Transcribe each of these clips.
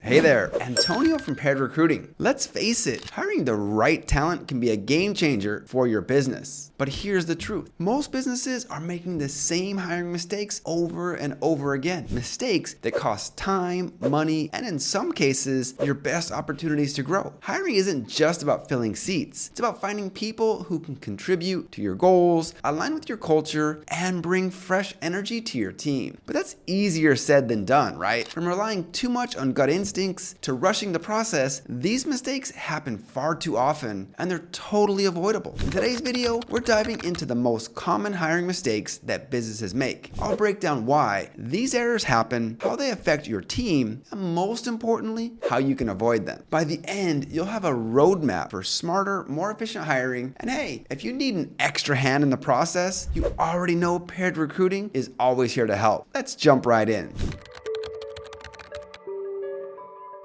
Hey there, Antonio from Paired Recruiting. Let's face it, hiring the right talent can be a game changer for your business. But here's the truth. Most businesses are making the same hiring mistakes over and over again. Mistakes that cost time, money, and in some cases, your best opportunities to grow. Hiring isn't just about filling seats. It's about finding people who can contribute to your goals, align with your culture, and bring fresh energy to your team. But that's easier said than done, right? From relying too much on gut instincts to rushing the process, these mistakes happen far too often, and they're totally avoidable. In today's video, we're diving into the most common hiring mistakes that businesses make. I'll break down why these errors happen, how they affect your team, and most importantly, how you can avoid them. By the end, you'll have a roadmap for smarter, more efficient hiring. And hey, if you need an extra hand in the process, you already know Paired Recruiting is always here to help. Let's jump right in.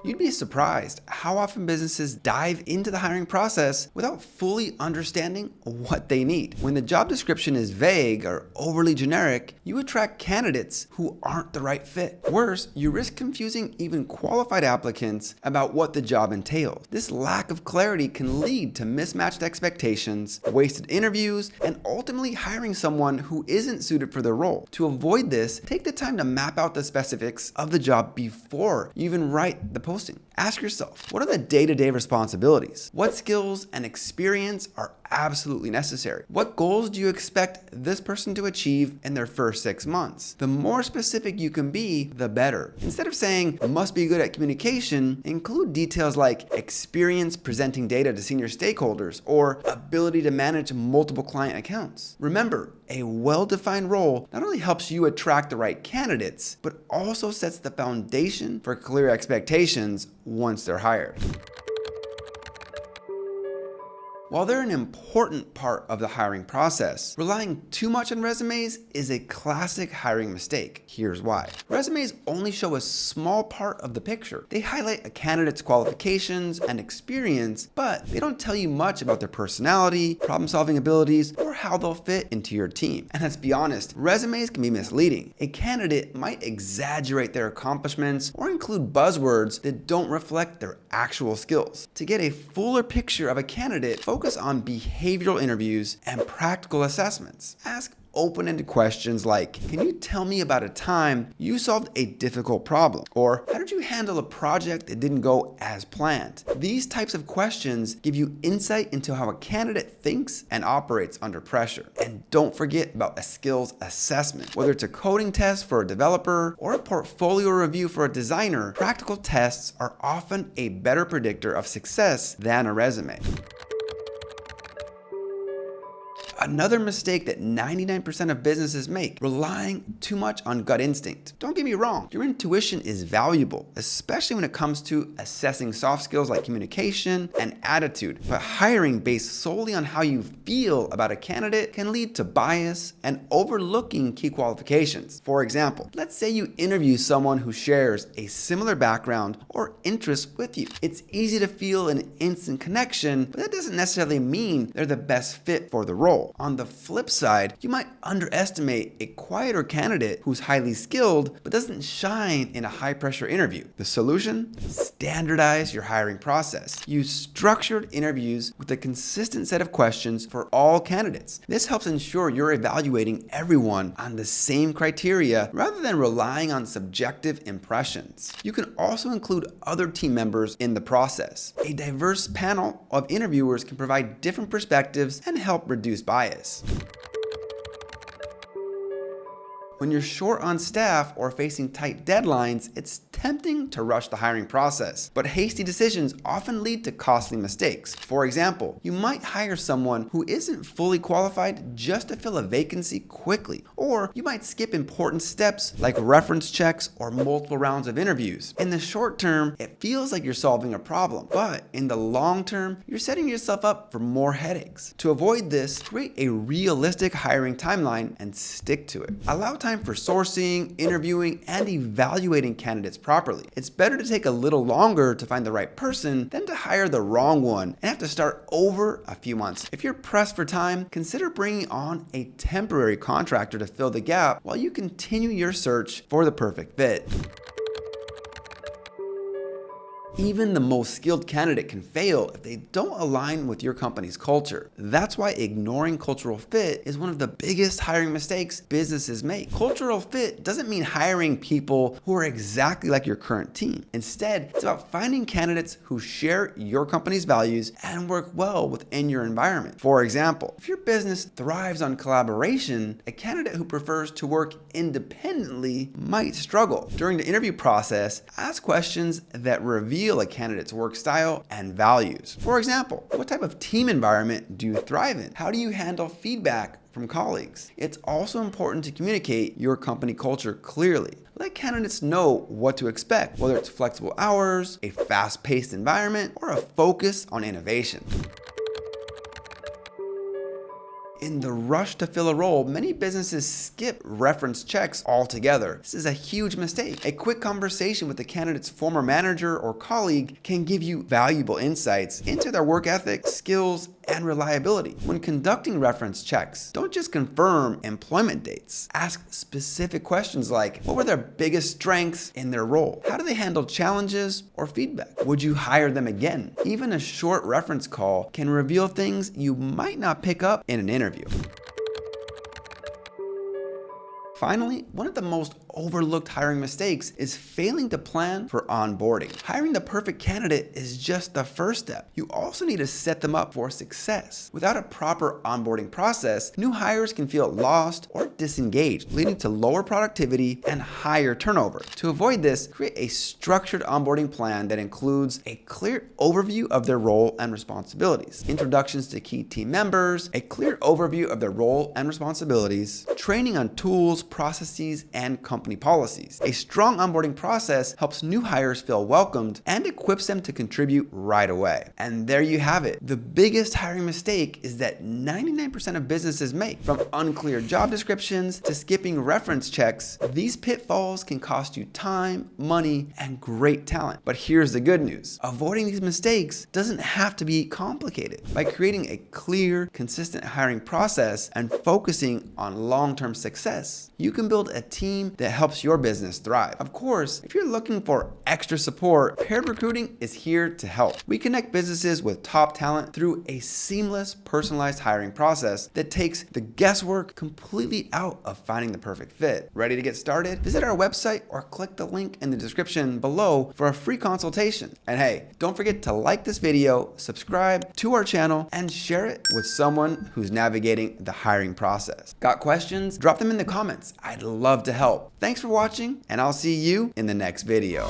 You'd be surprised how often businesses dive into the hiring process without fully understanding what they need. When the job description is vague or overly generic, you attract candidates who aren't the right fit. Worse, you risk confusing even qualified applicants about what the job entails. This lack of clarity can lead to mismatched expectations, wasted interviews, and ultimately hiring someone who isn't suited for the role. To avoid this, take the time to map out the specifics of the job before you even write the posting. Ask yourself, what are the day-to-day responsibilities? What skills and experience are absolutely necessary? What goals do you expect this person to achieve in their first 6 months? The more specific you can be, the better. Instead of saying, must be good at communication, include details like experience presenting data to senior stakeholders or ability to manage multiple client accounts. Remember, a well-defined role not only helps you attract the right candidates, but also sets the foundation for clear expectations once they're hired. While they're an important part of the hiring process, relying too much on resumes is a classic hiring mistake. Here's why. Resumes only show a small part of the picture. They highlight a candidate's qualifications and experience, but they don't tell you much about their personality, problem-solving abilities, or how they'll fit into your team. And let's be honest, resumes can be misleading. A candidate might exaggerate their accomplishments or include buzzwords that don't reflect their actual skills. To get a fuller picture of a candidate, focus on behavioral interviews and practical assessments. Ask open-ended questions like, can you tell me about a time you solved a difficult problem? Or how did you handle a project that didn't go as planned? These types of questions give you insight into how a candidate thinks and operates under pressure. And don't forget about a skills assessment. Whether it's a coding test for a developer or a portfolio review for a designer, practical tests are often a better predictor of success than a resume. Another mistake that 99% of businesses make, relying too much on gut instinct. Don't get me wrong, your intuition is valuable, especially when it comes to assessing soft skills like communication and attitude. But hiring based solely on how you feel about a candidate can lead to bias and overlooking key qualifications. For example, let's say you interview someone who shares a similar background or interest with you. It's easy to feel an instant connection, but that doesn't necessarily mean they're the best fit for the role. On the flip side, you might underestimate a quieter candidate who's highly skilled but doesn't shine in a high-pressure interview. The solution? Standardize your hiring process. Use structured interviews with a consistent set of questions for all candidates. This helps ensure you're evaluating everyone on the same criteria rather than relying on subjective impressions. You can also include other team members in the process. A diverse panel of interviewers can provide different perspectives and help reduce bias. When you're short on staff or facing tight deadlines, it's tempting to rush the hiring process, but hasty decisions often lead to costly mistakes. For example, you might hire someone who isn't fully qualified just to fill a vacancy quickly, or you might skip important steps like reference checks or multiple rounds of interviews. In the short term, it feels like you're solving a problem, but in the long term, you're setting yourself up for more headaches. To avoid this, create a realistic hiring timeline and stick to it. Allow time for sourcing, interviewing, and evaluating candidates properly. It's better to take a little longer to find the right person than to hire the wrong one and have to start over a few months. If you're pressed for time, consider bringing on a temporary contractor to fill the gap while you continue your search for the perfect fit. Even the most skilled candidate can fail if they don't align with your company's culture. That's why ignoring cultural fit is one of the biggest hiring mistakes businesses make. Cultural fit doesn't mean hiring people who are exactly like your current team. Instead, it's about finding candidates who share your company's values and work well within your environment. For example, if your business thrives on collaboration, a candidate who prefers to work independently might struggle. During the interview process, ask questions that reveal a candidate's work style and values. For example, what type of team environment do you thrive in? How do you handle feedback from colleagues? It's also important to communicate your company culture clearly. Let candidates know what to expect, whether it's flexible hours, a fast-paced environment, or a focus on innovation. In the rush to fill a role, many businesses skip reference checks altogether. This is a huge mistake. A quick conversation with the candidate's former manager or colleague can give you valuable insights into their work ethic, skills, and reliability. When conducting reference checks, don't just confirm employment dates. Ask specific questions like, what were their biggest strengths in their role? How do they handle challenges or feedback? Would you hire them again? Even a short reference call can reveal things you might not pick up in an interview. Finally, one of the most overlooked hiring mistakes is failing to plan for onboarding. Hiring the perfect candidate is just the first step. You also need to set them up for success. Without a proper onboarding process, new hires can feel lost or disengaged, leading to lower productivity and higher turnover. To avoid this, create a structured onboarding plan that includes a clear overview of their role and responsibilities, introductions to key team members, a clear overview of their role and responsibilities, training on tools, processes, and company policies. A strong onboarding process helps new hires feel welcomed and equips them to contribute right away. And there you have it. The biggest hiring mistake is that 99% of businesses make. From unclear job descriptions to skipping reference checks, these pitfalls can cost you time, money, and great talent. But here's the good news. Avoiding these mistakes doesn't have to be complicated. By creating a clear, consistent hiring process and focusing on long-term success, you can build a team that helps your business thrive. Of course, if you're looking for extra support, Paired Recruiting is here to help. We connect businesses with top talent through a seamless, personalized hiring process that takes the guesswork completely out of finding the perfect fit. Ready to get started? Visit our website or click the link in the description below for a free consultation. And hey, don't forget to like this video, subscribe to our channel, and share it with someone who's navigating the hiring process. Got questions? Drop them in the comments. I'd love to help. Thanks for watching, and I'll see you in the next video.